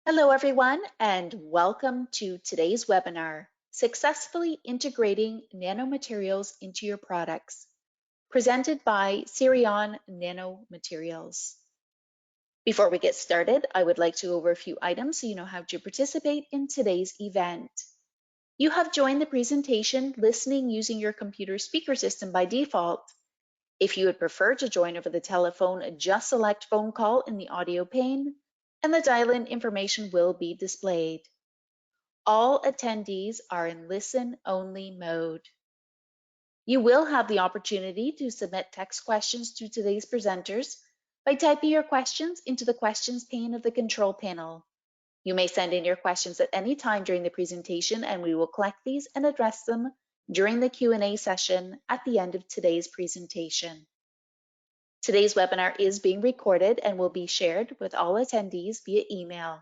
Hello, everyone, and welcome to today's webinar, Successfully Integrating Nanomaterials into Your Products, presented by Sirion Nanomaterials. Before we get started, I would like to go over a few items so you know how to participate in today's event. You have joined the presentation listening using your computer speaker system by default. If you would prefer to join over the telephone, just select phone call in the audio pane, and the dial-in information will be displayed. All attendees are in listen-only mode. You will have the opportunity to submit text questions to today's presenters by typing your questions into the questions pane of the control panel. You may send in your questions at any time during the presentation, and we will collect these and address them during the Q&A session at the end of today's presentation. Today's webinar is being recorded and will be shared with all attendees via email.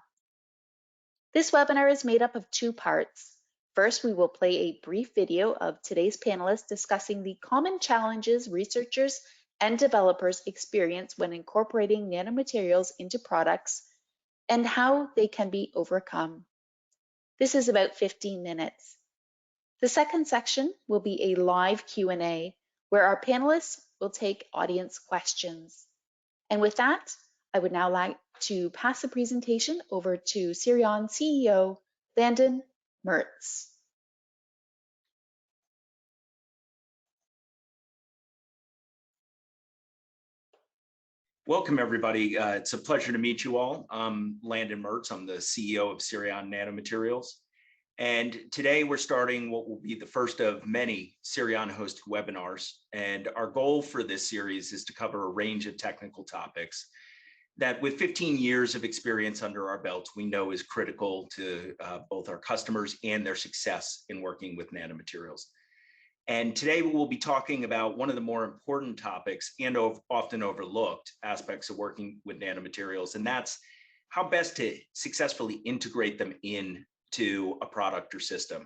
This webinar is made up of two parts. First, we will play a brief video of today's panelists discussing the common challenges researchers and developers experience when incorporating nanomaterials into products and how they can be overcome. This is about 15 minutes. The second section will be a live Q&A where our panelists will take audience questions. And with that, I would now like to pass the presentation over to Sirion CEO, Landon Mertz. Welcome, everybody. It's a pleasure to meet you all. I'm Landon Mertz. I'm the CEO of Sirion Nanomaterials. And today we're starting what will be the first of many Sirion-hosted webinars. And our goal for this series is to cover a range of technical topics that, with 15 years of experience under our belts, we know is critical to both our customers and their success in working with nanomaterials. And today we will be talking about one of the more important topics and often overlooked aspects of working with nanomaterials, and that's how best to successfully integrate them into a product or system.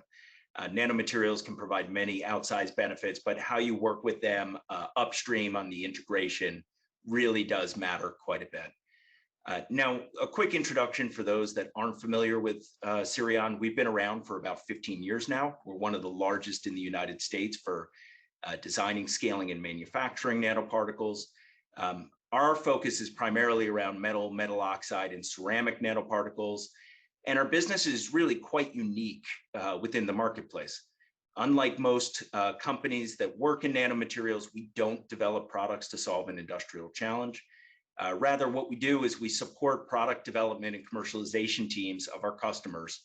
Nanomaterials can provide many outsized benefits, but how you work with them upstream on the integration really does matter quite a bit. Now, a quick introduction for those that aren't familiar with Sirion. We've been around for about 15 years now. We're one of the largest in the United States for designing, scaling, and manufacturing nanoparticles. Our focus is primarily around metal, metal oxide, and ceramic nanoparticles. And our business is really quite unique within the marketplace. Unlike most companies that work in nanomaterials, we don't develop products to solve an industrial challenge. Rather, what we do is we support product development and commercialization teams of our customers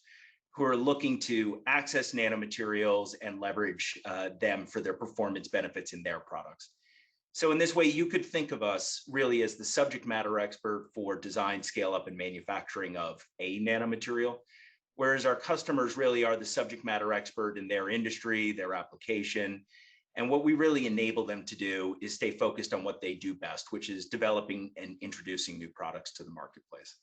who are looking to access nanomaterials and leverage them for their performance benefits in their products. So in this way, you could think of us really as the subject matter expert for design, scale up, and manufacturing of a nanomaterial, whereas our customers really are the subject matter expert in their industry, their application. And what we really enable them to do is stay focused on what they do best, which is developing and introducing new products to the marketplace.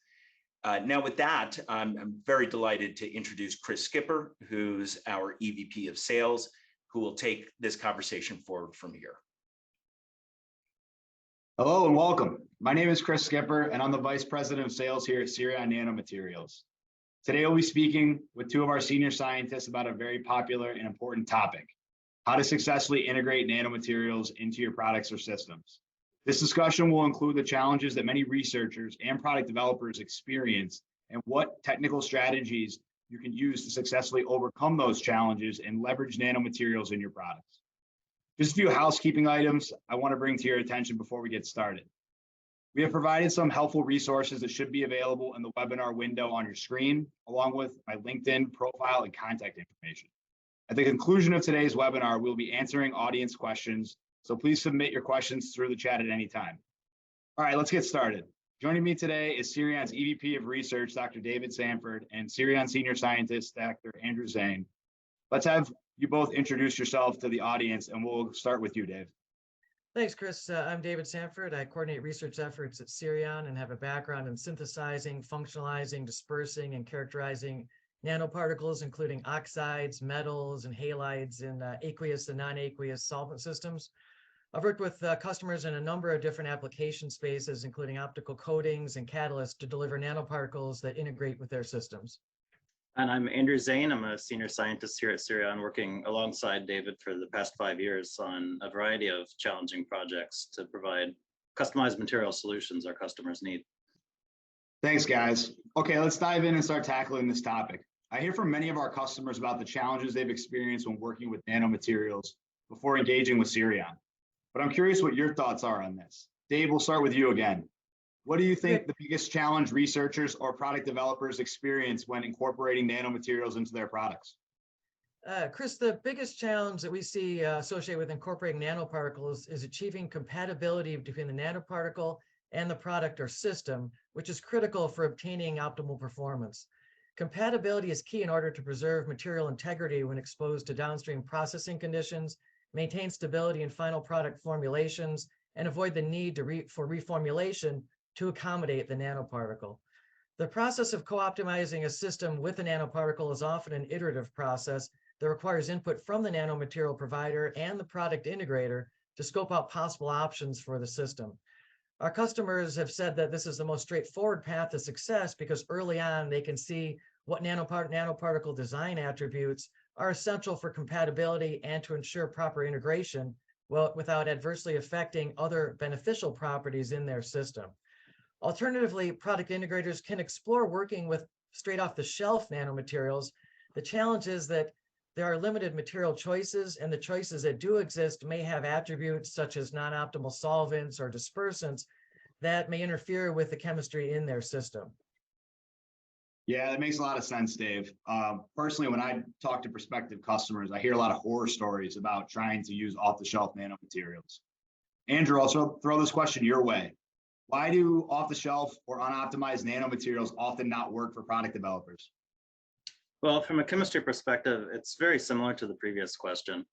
Now with that, I'm very delighted to introduce Chris Skipper, who's our EVP of Sales, who will take this conversation forward from here. Hello and welcome. My name is Chris Skipper, and I'm the Vice President of Sales here at Sirion Nanomaterials. Today, we'll be speaking with two of our senior scientists about a very popular and important topic: how to successfully integrate nanomaterials into your products or systems. This discussion will include the challenges that many researchers and product developers experience and what technical strategies you can use to successfully overcome those challenges and leverage nanomaterials in your products. Just a few housekeeping items I want to bring to your attention before we get started. We have provided some helpful resources that should be available in the webinar window on your screen, along with my LinkedIn profile and contact information. At the conclusion of today's webinar, we'll be answering audience questions, so please submit your questions through the chat at any time. All right, let's get started. Joining me today is Sirion's EVP of Research, Dr. David Sanford, and Sirion Senior Scientist, Dr. Andrew Zane. Let's have you both introduce yourself to the audience, and we'll start with you, Dave. Thanks, Chris. I'm David Sanford. I coordinate research efforts at Sirion and have a background in synthesizing, functionalizing, dispersing, and characterizing nanoparticles, including oxides, metals, and halides in aqueous and non-aqueous solvent systems. I've worked with customers in a number of different application spaces, including optical coatings and catalysts to deliver nanoparticles that integrate with their systems. And I'm Andrew Zane. I'm a senior scientist here at Sirion, working alongside David for the past 5 years on a variety of challenging projects to provide customized material solutions our customers need. Thanks, guys. Okay, let's dive in and start tackling this topic. I hear from many of our customers about the challenges they've experienced when working with nanomaterials before engaging with Sirion. But I'm curious what your thoughts are on this. Dave, we'll start with you again. What do you think the biggest challenge researchers or product developers experience when incorporating nanomaterials into their products? Chris, the biggest challenge that we see associated with incorporating nanoparticles is achieving compatibility between the nanoparticle and the product or system, which is critical for obtaining optimal performance. Compatibility is key in order to preserve material integrity when exposed to downstream processing conditions, maintain stability in final product formulations, and avoid the need for reformulation to accommodate the nanoparticle. The process of co-optimizing a system with a nanoparticle is often an iterative process that requires input from the nanomaterial provider and the product integrator to scope out possible options for the system. Our customers have said that this is the most straightforward path to success because early on they can see what nanoparticle design attributes are essential for compatibility and to ensure proper integration without adversely affecting other beneficial properties in their system. Alternatively, product integrators can explore working with straight off the shelf nanomaterials. The challenge is that there are limited material choices, and the choices that do exist may have attributes such as non-optimal solvents or dispersants that may interfere with the chemistry in their system. Yeah, that makes a lot of sense, Dave. Personally, when I talk to prospective customers, I hear a lot of horror stories about trying to use off-the-shelf nanomaterials. Andrew, I'll throw this question your way. Why do off-the-shelf or unoptimized nanomaterials often not work for product developers? Well, from a chemistry perspective, it's very similar to the previous question.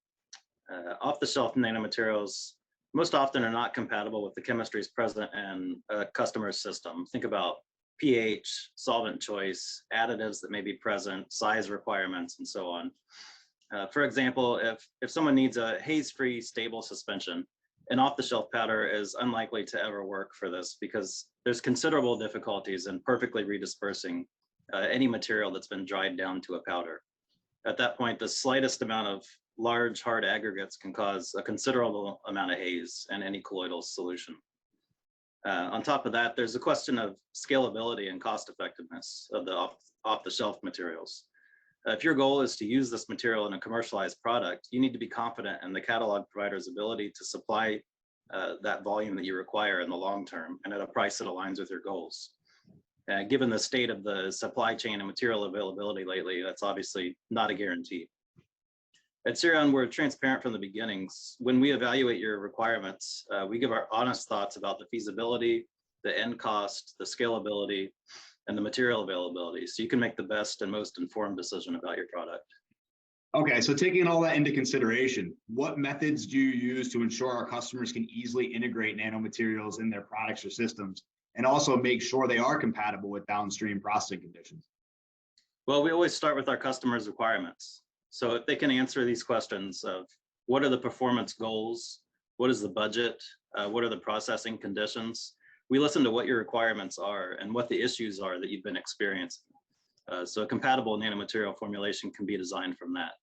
Off-the-shelf nanomaterials most often are not compatible with the chemistries present in a customer's system. Think about pH, solvent choice, additives that may be present, size requirements, and so on. For example, if someone needs a haze-free stable suspension, an off-the-shelf powder is unlikely to ever work for this because there's considerable difficulties in perfectly redispersing any material that's been dried down to a powder. At that point, the slightest amount of large hard aggregates can cause a considerable amount of haze in any colloidal solution. On top of that, there's a question of scalability and cost effectiveness of the off-the-shelf materials. If your goal is to use this material in a commercialized product, you need to be confident in the catalog provider's ability to supply that volume that you require in the long term and at a price that aligns with your goals. Given the state of the supply chain and material availability lately, that's obviously not a guarantee. At Sirion, we're transparent from the beginnings. When we evaluate your requirements, we give our honest thoughts about the feasibility, the end cost, the scalability, and the material availability, so you can make the best and most informed decision about your product. Okay, so taking all that into consideration, what methods do you use to ensure our customers can easily integrate nanomaterials in their products or systems, and also make sure they are compatible with downstream processing conditions? Well, we always start with our customers' requirements. So if they can answer these questions of what are the performance goals, what is the budget, what are the processing conditions, we listen to what your requirements are and what the issues are that you've been experiencing. So a compatible nanomaterial formulation can be designed from that.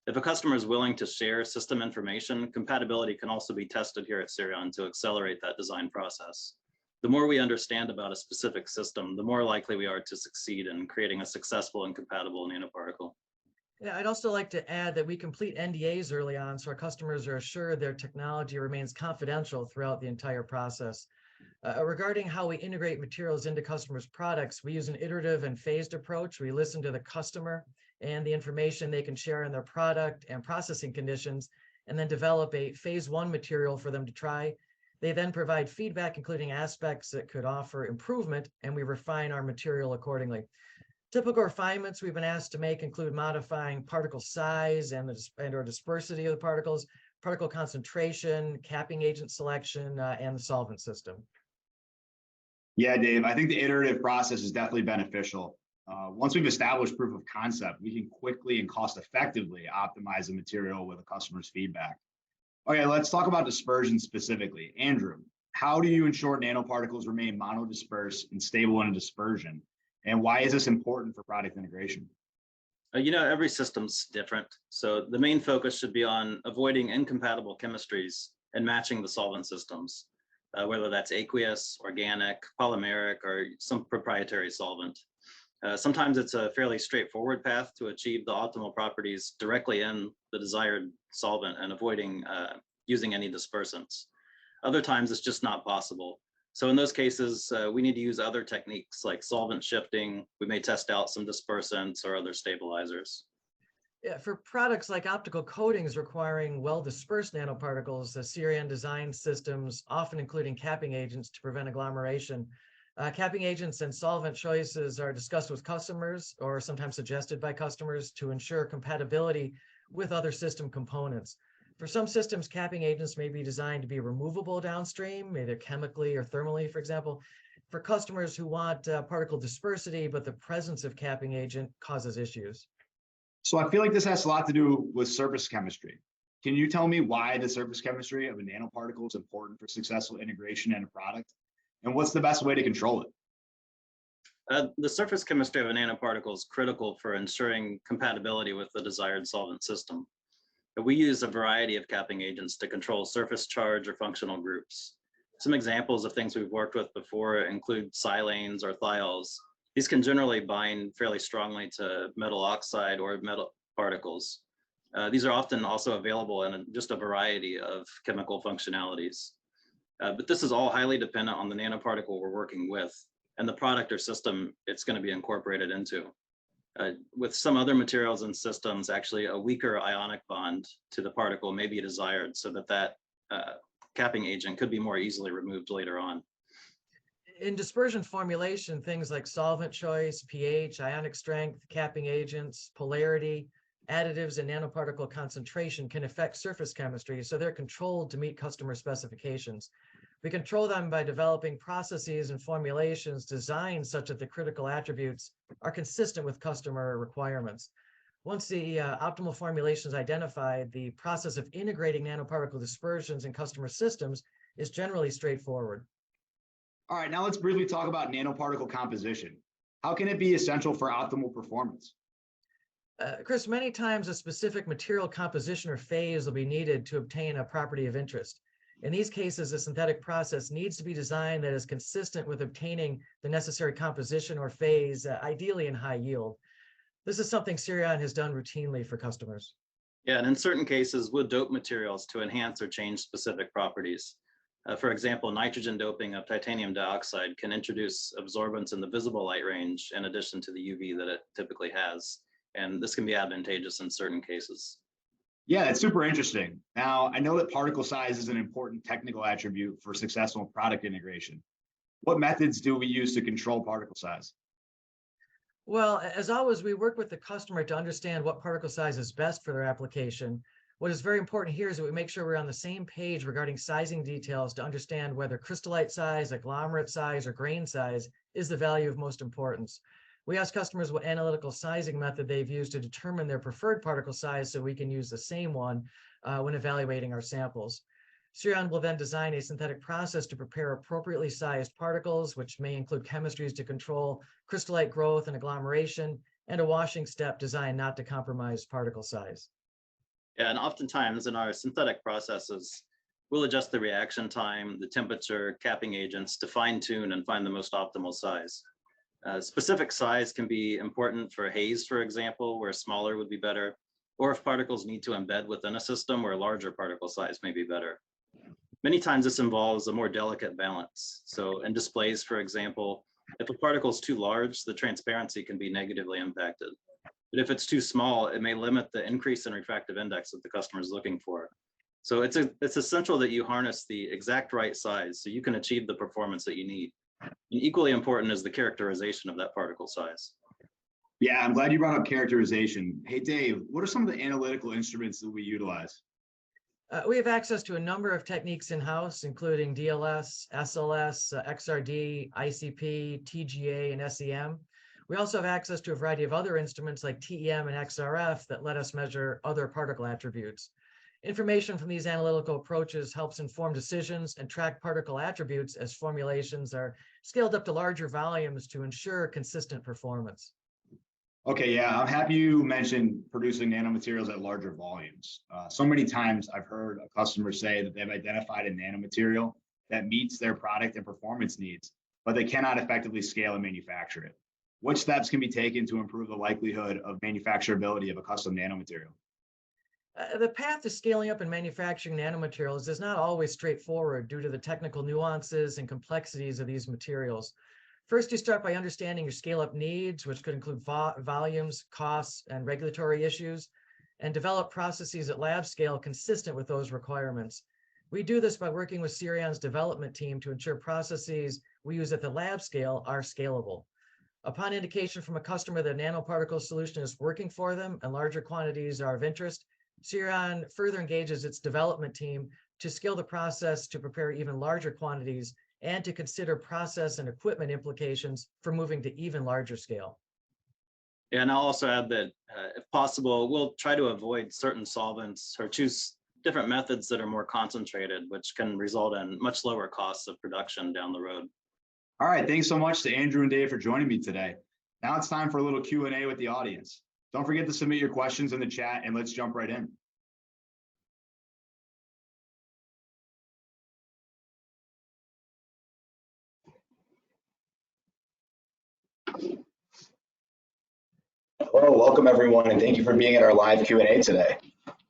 If a customer is willing to share system information, compatibility can also be tested here at Sirion to accelerate that design process. The more we understand about a specific system, the more likely we are to succeed in creating a successful and compatible nanoparticle. Yeah, I'd also like to add that we complete NDAs early on so our customers are assured their technology remains confidential throughout the entire process. Regarding how we integrate materials into customers' products, we use an iterative and phased approach. We listen to the customer and the information they can share in their product and processing conditions, and then develop a phase 1 material for them to try. They then provide feedback, including aspects that could offer improvement, and we refine our material accordingly. Typical refinements we've been asked to make include modifying particle size and or dispersity of the particles, particle concentration, capping agent selection, and the solvent system. Yeah, Dave, I think the iterative process is definitely beneficial. Once we've established proof of concept, we can quickly and cost effectively optimize the material with a customer's feedback. Okay, let's talk about dispersion specifically. Andrew, how do you ensure nanoparticles remain monodisperse and stable in a dispersion? And why is this important for product integration? Every system's different. So the main focus should be on avoiding incompatible chemistries and matching the solvent systems, whether that's aqueous, organic, polymeric, or some proprietary solvent. Sometimes it's a fairly straightforward path to achieve the optimal properties directly in the desired solvent and avoiding using any dispersants. Other times it's just not possible. So in those cases, we need to use other techniques like solvent shifting. We may test out some dispersants or other stabilizers. Yeah, for products like optical coatings requiring well-dispersed nanoparticles, the Sirion design systems, often including capping agents to prevent agglomeration. Capping agents and solvent choices are discussed with customers or sometimes suggested by customers to ensure compatibility with other system components. For some systems, capping agents may be designed to be removable downstream, either chemically or thermally, for example. For customers who want particle dispersity, but the presence of capping agent causes issues. So I feel like this has a lot to do with surface chemistry. Can you tell me why the surface chemistry of a nanoparticle is important for successful integration in a product? And what's the best way to control it? The surface chemistry of a nanoparticle is critical for ensuring compatibility with the desired solvent system. We use a variety of capping agents to control surface charge or functional groups. Some examples of things we've worked with before include silanes or thiols. These can generally bind fairly strongly to metal oxide or metal particles. These are often also available in just a variety of chemical functionalities. But this is all highly dependent on the nanoparticle we're working with and the product or system it's going to be incorporated into. With some other materials and systems, actually a weaker ionic bond to the particle may be desired so that capping agent could be more easily removed later on. In dispersion formulation, things like solvent choice, pH, ionic strength, capping agents, polarity, additives, and nanoparticle concentration can affect surface chemistry, so they're controlled to meet customer specifications. We control them by developing processes and formulations designed such that the critical attributes are consistent with customer requirements. Once the optimal formulation is identified, the process of integrating nanoparticle dispersions in customer systems is generally straightforward. All right, now let's briefly talk about nanoparticle composition. How can it be essential for optimal performance? Chris, many times a specific material composition or phase will be needed to obtain a property of interest. In these cases, a synthetic process needs to be designed that is consistent with obtaining the necessary composition or phase, ideally in high yield. This is something Sirion has done routinely for customers. Yeah, and in certain cases, we'll dope materials to enhance or change specific properties. For example, nitrogen doping of titanium dioxide can introduce absorbance in the visible light range in addition to the UV that it typically has. And this can be advantageous in certain cases. Yeah, it's super interesting. Now, I know that particle size is an important technical attribute for successful product integration. What methods do we use to control particle size? Well, as always, we work with the customer to understand what particle size is best for their application. What is very important here is that we make sure we're on the same page regarding sizing details to understand whether crystallite size, agglomerate size, or grain size is the value of most importance. We ask customers what analytical sizing method they've used to determine their preferred particle size so we can use the same one when evaluating our samples. Sirion will then design a synthetic process to prepare appropriately sized particles, which may include chemistries to control crystallite growth and agglomeration, and a washing step designed not to compromise particle size. Yeah, and oftentimes in our synthetic processes, we'll adjust the reaction time, the temperature, capping agents to fine tune and find the most optimal size. Specific size can be important for haze, for example, where smaller would be better, or if particles need to embed within a system where a larger particle size may be better. Many times this involves a more delicate balance. So in displays, for example, if a particle is too large, the transparency can be negatively impacted. But if it's too small, it may limit the increase in refractive index that the customer is looking for. So it's essential that you harness the exact right size so you can achieve the performance that you need. And equally important is the characterization of that particle size. Yeah, I'm glad you brought up characterization. Hey, Dave, what are some of the analytical instruments that we utilize? We have access to a number of techniques in-house, including DLS, SLS, XRD, ICP, TGA, and SEM. We also have access to a variety of other instruments like TEM and XRF that let us measure other particle attributes. Information from these analytical approaches helps inform decisions and track particle attributes as formulations are scaled up to larger volumes to ensure consistent performance. Okay, yeah, I'm happy you mentioned producing nanomaterials at larger volumes. So many times I've heard a customer say that they've identified a nanomaterial that meets their product and performance needs, but they cannot effectively scale and manufacture it. What steps can be taken to improve the likelihood of manufacturability of a custom nanomaterial? The path to scaling up and manufacturing nanomaterials is not always straightforward due to the technical nuances and complexities of these materials. First, you start by understanding your scale-up needs, which could include volumes, costs, and regulatory issues, and develop processes at lab scale consistent with those requirements. We do this by working with Cirion's development team to ensure processes we use at the lab scale are scalable. Upon indication from a customer that a nanoparticle solution is working for them and larger quantities are of interest, Cirion further engages its development team to scale the process to prepare even larger quantities and to consider process and equipment implications for moving to even larger scale. Yeah, and I'll also add that if possible, we'll try to avoid certain solvents or choose different methods that are more concentrated, which can result in much lower costs of production down the road. All right, thanks so much to Andrew and Dave for joining me today. Now it's time for a little Q&A with the audience. Don't forget to submit your questions in the chat and let's jump right in. Hello, welcome everyone, and thank you for being at our live Q&A today.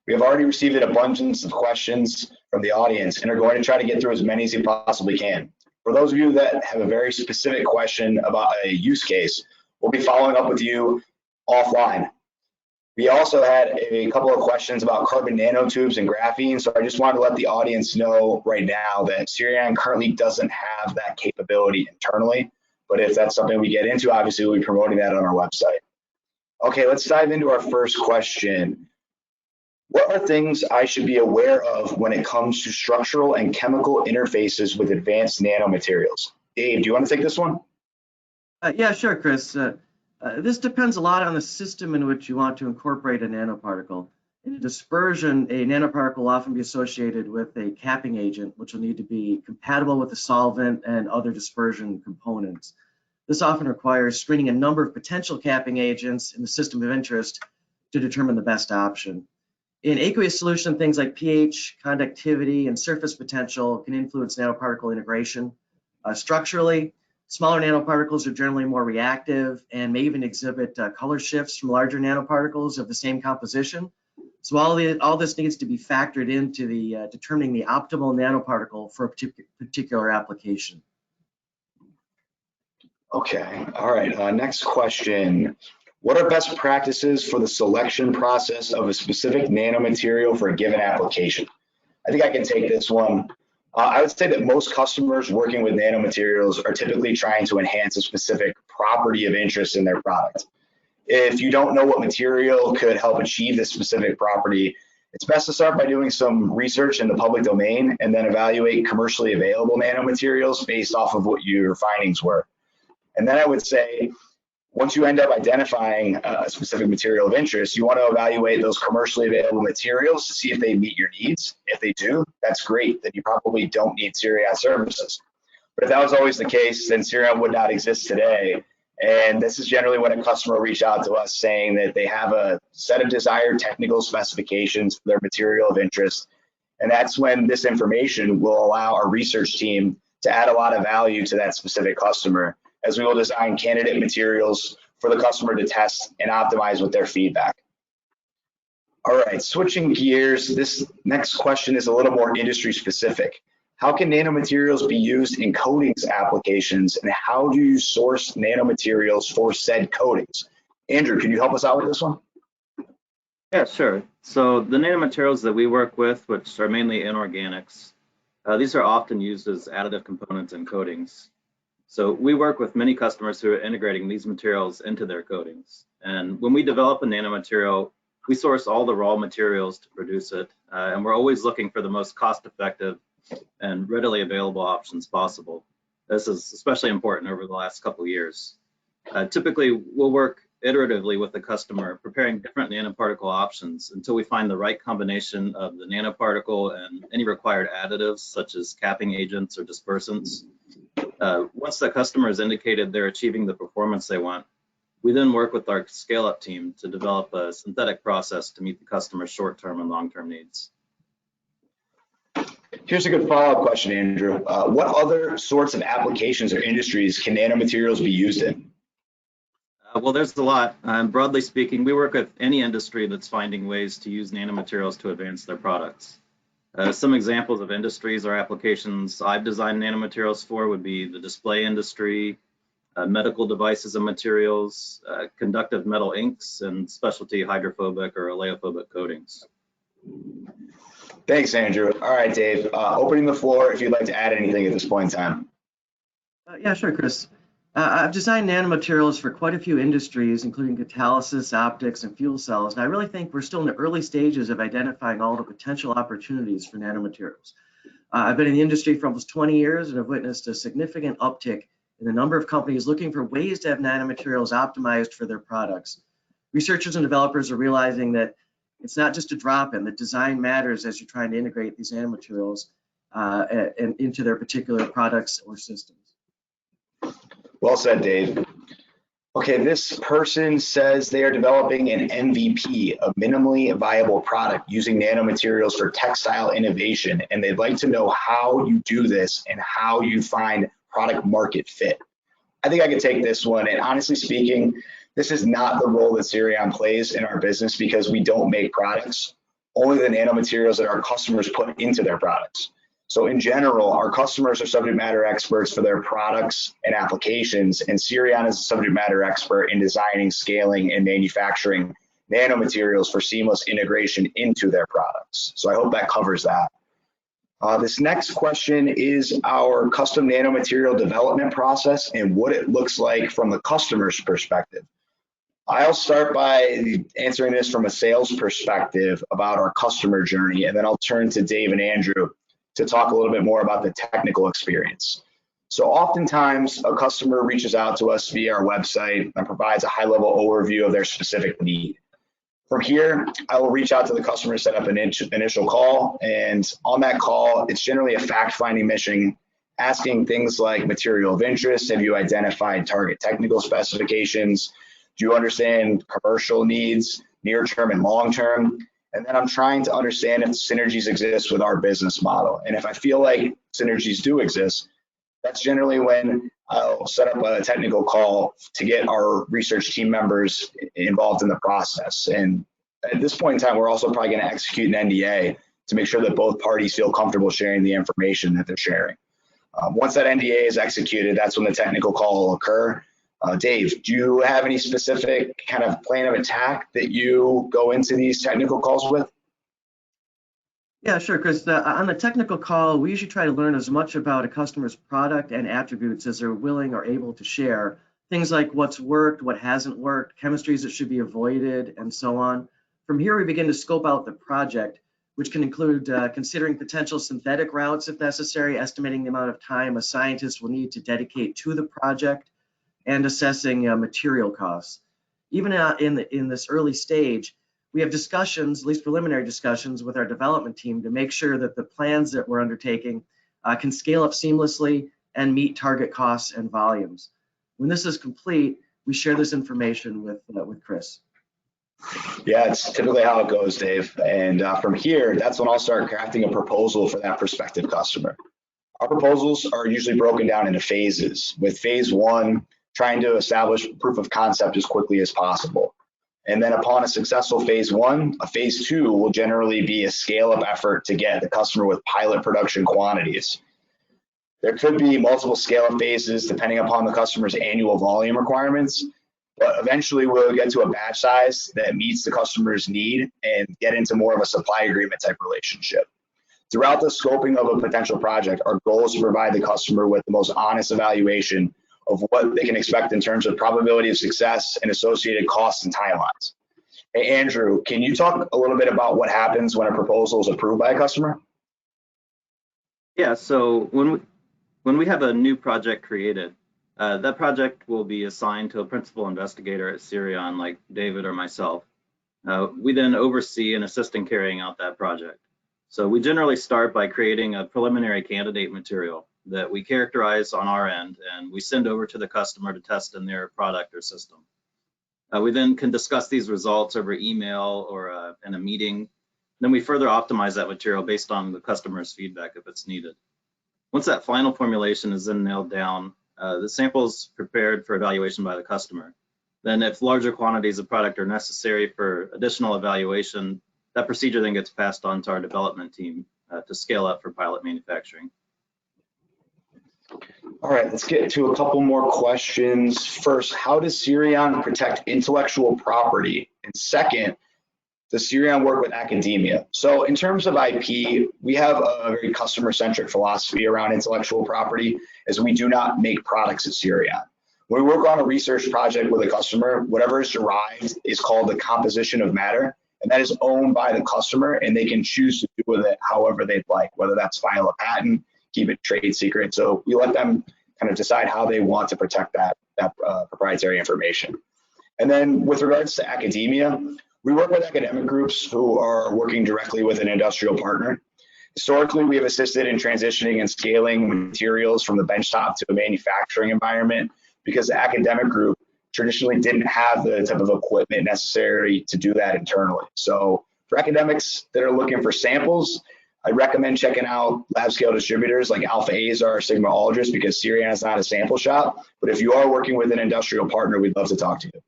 We have already received an abundance of questions from the audience and are going to try to get through as many as we possibly can. For those of you that have a very specific question about a use case, we'll be following up with you offline. We also had a couple of questions about carbon nanotubes and graphene, so I just wanted to let the audience know right now that Cirion currently doesn't have that capability internally, but if that's something we get into, obviously we'll be promoting that on our website. Okay, let's dive into our first question. What are things I should be aware of when it comes to structural and chemical interfaces with advanced nanomaterials? Dave, do you want to take this one? Yeah, sure, Chris. This depends a lot on the system in which you want to incorporate a nanoparticle. In a dispersion, a nanoparticle will often be associated with a capping agent, which will need to be compatible with the solvent and other dispersion components. This often requires screening a number of potential capping agents in the system of interest to determine the best option. In aqueous solution, things like pH, conductivity, and surface potential can influence nanoparticle integration. Structurally, smaller nanoparticles are generally more reactive and may even exhibit color shifts from larger nanoparticles of the same composition. So all this needs to be factored into the determining the optimal nanoparticle for a particular application. Okay, all right, next question. What are best practices for the selection process of a specific nanomaterial for a given application? I think I can take this one. I would say that most customers working with nanomaterials are typically trying to enhance a specific property of interest in their product. If you don't know what material could help achieve this specific property, it's best to start by doing some research in the public domain and then evaluate commercially available nanomaterials based off of what your findings were. And then I would say, once you end up identifying a specific material of interest, you want to evaluate those commercially available materials to see if they meet your needs. If they do, that's great. Then you probably don't need Cirion services. But if that was always the case, then Cirion would not exist today. And this is generally when a customer reached out to us saying that they have a set of desired technical specifications for their material of interest. And that's when this information will allow our research team to add a lot of value to that specific customer, as we will design candidate materials for the customer to test and optimize with their feedback. All right, switching gears, this next question is a little more industry specific. How can nanomaterials be used in coatings applications, and how do you source nanomaterials for said coatings? Andrew, can you help us out with this one? Yeah, sure. So the nanomaterials that we work with, which are mainly inorganics, these are often used as additive components in coatings. So we work with many customers who are integrating these materials into their coatings. And when we develop a nanomaterial, we source all the raw materials to produce it. And we're always looking for the most cost-effective and readily available options possible. This is especially important over the last couple of years. Typically, we'll work iteratively with the customer, preparing different nanoparticle options until we find the right combination of the nanoparticle and any required additives, such as capping agents or dispersants. Once the customer has indicated they're achieving the performance they want, we then work with our scale-up team to develop a synthetic process to meet the customer's short-term and long-term needs. Here's a good follow-up question, Andrew. What other sorts of applications or industries can nanomaterials be used in? Well, there's a lot. Broadly speaking, we work with any industry that's finding ways to use nanomaterials to advance their products. Some examples of industries or applications I've designed nanomaterials for would be the display industry, medical devices and materials, conductive metal inks, and specialty hydrophobic or oleophobic coatings. Thanks, Andrew. All right, Dave, opening the floor if you'd like to add anything at this point in time. Yeah, sure, Chris. I've designed nanomaterials for quite a few industries, including catalysis, optics, and fuel cells. And I really think we're still in the early stages of identifying all the potential opportunities for nanomaterials. I've been in the industry for almost 20 years and have witnessed a significant uptick in the number of companies looking for ways to have nanomaterials optimized for their products. Researchers and developers are realizing that it's not just a drop-in, that design matters as you're trying to integrate these nanomaterials and into their particular products or systems. Well said, Dave. Okay, this person says they are developing an MVP, a minimally viable product using nanomaterials for textile innovation, and they'd like to know how you do this and how you find product market fit. I think I could take this one, and honestly speaking, this is not the role that Sirion plays in our business because we don't make products, only the nanomaterials that our customers put into their products. So in general, our customers are subject matter experts for their products and applications, and Sirion is a subject matter expert in designing, scaling, and manufacturing nanomaterials for seamless integration into their products. So I hope that covers that. This next question is our custom nanomaterial development process and what it looks like from the customer's perspective. I'll start by answering this from a sales perspective about our customer journey, and then I'll turn to Dave and Andrew to talk a little bit more about the technical experience. So oftentimes a customer reaches out to us via our website and provides a high-level overview of their specific need. From here, I will reach out to the customer, set up an initial call, and on that call, it's generally a fact-finding mission, asking things like material of interest, have you identified target technical specifications, do you understand commercial needs, near-term and long-term? And then I'm trying to understand if synergies exist with our business model. And if I feel like synergies do exist, that's generally when I'll set up a technical call to get our research team members involved in the process. And at this point in time, we're also probably going to execute an NDA to make sure that both parties feel comfortable sharing the information that they're sharing. Once that NDA is executed, that's when the technical call will occur. Dave, do you have any specific kind of plan of attack that you go into these technical calls with? Yeah, sure, Chris. On the technical call, we usually try to learn as much about a customer's product and attributes as they're willing or able to share. Things like what's worked, what hasn't worked, chemistries that should be avoided, and so on. From here, we begin to scope out the project, which can include considering potential synthetic routes if necessary, estimating the amount of time a scientist will need to dedicate to the project, and assessing material costs. Even in this early stage, we have discussions, at least preliminary discussions, with our development team to make sure that the plans that we're undertaking can scale up seamlessly and meet target costs and volumes. When this is complete, we share this information with Chris. Yeah, it's typically how it goes, Dave. And from here, that's when I'll start crafting a proposal for that prospective customer. Our proposals are usually broken down into phases, with phase one trying to establish proof of concept as quickly as possible. And then upon a successful phase one, a phase two will generally be a scale-up effort to get the customer with pilot production quantities. There could be multiple scale-up phases depending upon the customer's annual volume requirements, but eventually we'll get to a batch size that meets the customer's need and get into more of a supply agreement type relationship. Throughout the scoping of a potential project, our goal is to provide the customer with the most honest evaluation of what they can expect in terms of probability of success and associated costs and timelines. Hey, Andrew, can you talk a little bit about what happens when a proposal is approved by a customer? Yeah, so when we have a new project created, That project will be assigned to a principal investigator at Sirion, like David or myself. We then oversee and assist in carrying out that project. So we generally start by creating a preliminary candidate material that we characterize on our end, and we send over to the customer to test in their product or system. We then can discuss these results over email or in a meeting. Then we further optimize that material based on the customer's feedback if it's needed. Once that final formulation is then nailed down, the sample is prepared for evaluation by the customer. Then if larger quantities of product are necessary for additional evaluation, that procedure then gets passed on to our development team to scale up for pilot manufacturing. All right, let's get to a couple more questions. First, how does Sirion protect intellectual property? And second, does Sirion work with academia? So in terms of IP, we have a very customer-centric philosophy around intellectual property, as we do not make products at Sirion. When we work on a research project with a customer, whatever is derived is called the composition of matter, and that is owned by the customer, and they can choose to do with it however they'd like, whether that's file a patent, keep it trade secret. So we let them kind of decide how they want to protect that proprietary information. And then with regards to academia, we work with academic groups who are working directly with an industrial partner. Historically, we have assisted in transitioning and scaling materials from the benchtop to a manufacturing environment because the academic group traditionally didn't have the type of equipment necessary to do that internally. So for academics that are looking for samples, I recommend checking out lab scale distributors like Alpha Azar or Sigma Aldrich because Sirion is not a sample shop. But if you are working with an industrial partner, we'd love to talk to you.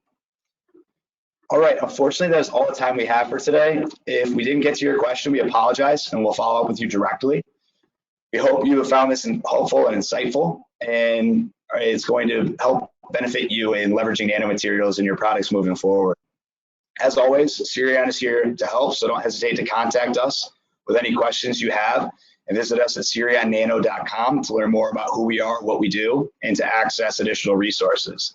All right, unfortunately, that's all the time we have for today. If we didn't get to your question, we apologize and we'll follow up with you directly. We hope you have found this helpful and insightful, and it's going to help benefit you in leveraging nanomaterials in your products moving forward. As always, Sirion is here to help, so don't hesitate to contact us with any questions you have, and visit us at sirionnano.com to learn more about who we are, what we do, and to access additional resources.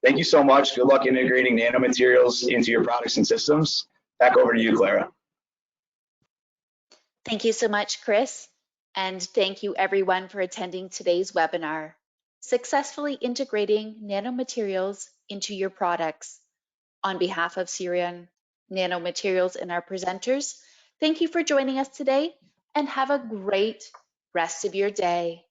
Thank you so much. Good luck integrating nanomaterials into your products and systems. Back over to you, Clara. Thank you so much, Chris. And thank you everyone for attending today's webinar, Successfully Integrating Nanomaterials into Your Products. On behalf of Sirion Nanomaterials and our presenters, thank you for joining us today and have a great rest of your day.